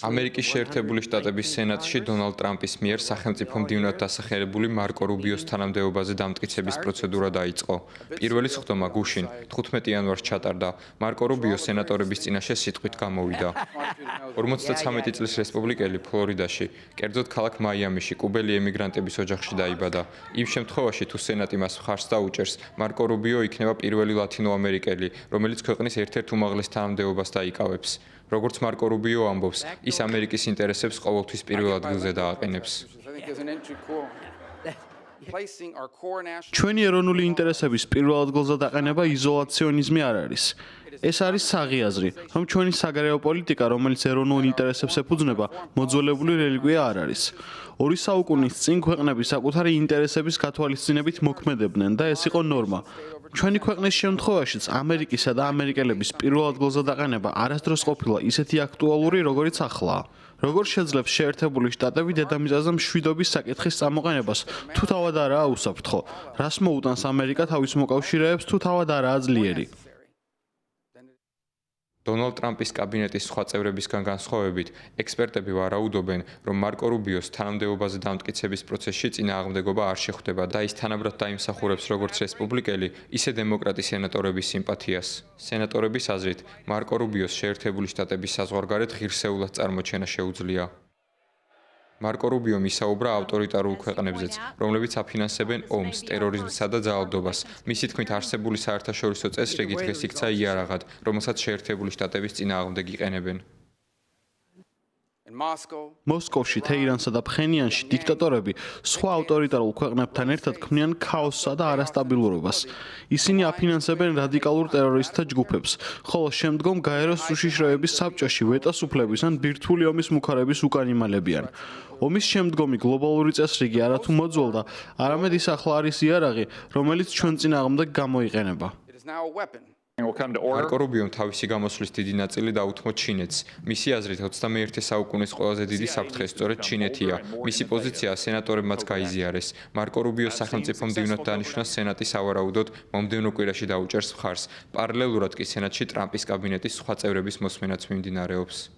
ამერიკის შეერთებული შტატების სენატში დონალდ ტრამპის მიერ სახელმწიფო მდივნად დასახელებული მარკო რუბიოს თანამდებობაზე დამტკიცების პროცედურა დაიწყო. პირველი სხდომა გუშინ 15 იანვარს ჩატარდა. მარკო რუბიო სენატორების წინაშე სიტყვით გამოვიდა. 53 წლის რესპუბლიკელი ფლორიდაში, კერძოდ ქალაქ მაიამიში, კუბელი ემიგრანტების ოჯახში დაიბადა. იმ შემთხვევაში, თუ სენატი მას მხარს დაუჭერს, მარკო რუბიო იქნება პირველი ლათინოამერიკელი, რომელიც ქვეყნის ერთ-ერთ უმაღლეს თანამდებობას დაიკავებს. როგორც მარკო რუბიო ამბობს, ის ამერიკის ინტერესებს ყოველთვის პირველ ადგილზე დააყენებს. ჩვენი ეროვნული ინტერესების პირველ ადგილზე დაყენება იზოლაციონიზმი არ არის. ეს არის საღი აზრი, რომ ჩვენი საგარეო პოლიტიკა, რომელიც ეროვნულ ინტერესებს ეფუძნება, მოძველებული რელიკვია არ არის. 2 საუკუნის წინ ქვეყნები საკუთარი ინტერესების გათვალისწინებით მოქმედებდნენ და ეს იყო ნორმა. ჩვენი ქვეყნის შემთხვევაშიც ამერიკისა და ამერიკელების პირველ ადგილზე დაყენება არასდროს ყოფილა ისეთი აქტუალური, როგორიც ახლა. როგორ შეძლებს შეერთებული შტატები დედამიწაზე მშვიდობის საკითხის წამოყენებას, თუ თავად არაა უსაფრთხო? რას მოუტანს ამერიკა თავის მოკავშირეებს, თუ თავად არაა ძლიერი? დონალდ ტრამპის კაბინეტის სხვა წევრებისგან განსხვავებით, ექსპერტები ვარაუდობენ, რომ მარკო რუბიოს თანამდებობაზე დამტკიცების პროცესში წინააღმდეგობა არ შეხვდება და ის თანაბრად დაიმსახურებს როგორც რესპუბლიკელი, ისე დემოკრატი სენატორების სიმპათიას. სენატორების აზრით, მარკო რუბიოს შეერთებული შტატების საზღვარგარეთ ღირსეულად წარმოჩენა შეუძლია. მარკო რუბიომ ისაუბრა ავტორიტარულ ქვეყნებზეც, რომლებიც აფინანსებენ ომს, ტერორიზმსა და ძალადობას. მისი თქმით, არსებული საერთაშორისო წესრიგი დღეს იქცა იარაღად, რომელსაც შეერთებული შტატების წინააღმდეგ იყენებენ. მოსკოვში, თეირანსა და ფხენიანში დიქტატორები სხვა ავტორიტარულ ქვეყნებთან ერთად ქმნიან ქაოსსა და არასტაბილურობას. ისინი აფინანსებენ რადიკალურ ტერორისტთა ჯგუფებს, ხოლო შემდგომ გაეროს უშიშროების საბჭოში ვეტოს უფლების ან ბირთვული ომის მუქარების უკან იმალებიან. ომის შემდგომი გლობალური წესრიგი არათუ მოძველდა, არამედ ის ახლა არის იარაღი, რომელიც ჩვენ წინააღმდეგ გამოიყენება. მარკო რუბიომ თავისი გამოსვლის დიდი ნაწილი დაუთმო ჩინეთს. მისი აზრით, 21 საუკუნის ყველაზე დიდი საფრთხე სწორედ ჩინეთია. მისი პოზიცია სენატორებმაც გაიზიარეს. მარკო რუბიოს სახელმწიფო მდივნად დანიშვნა სენატი სავარაუდოდ მომდევნო კვირაში დაუჭერს მხარს. პარალელურად კი სენატში ტრამპის კაბინეტის სხვა წევრების მოსმენაც მიმდინარეობს.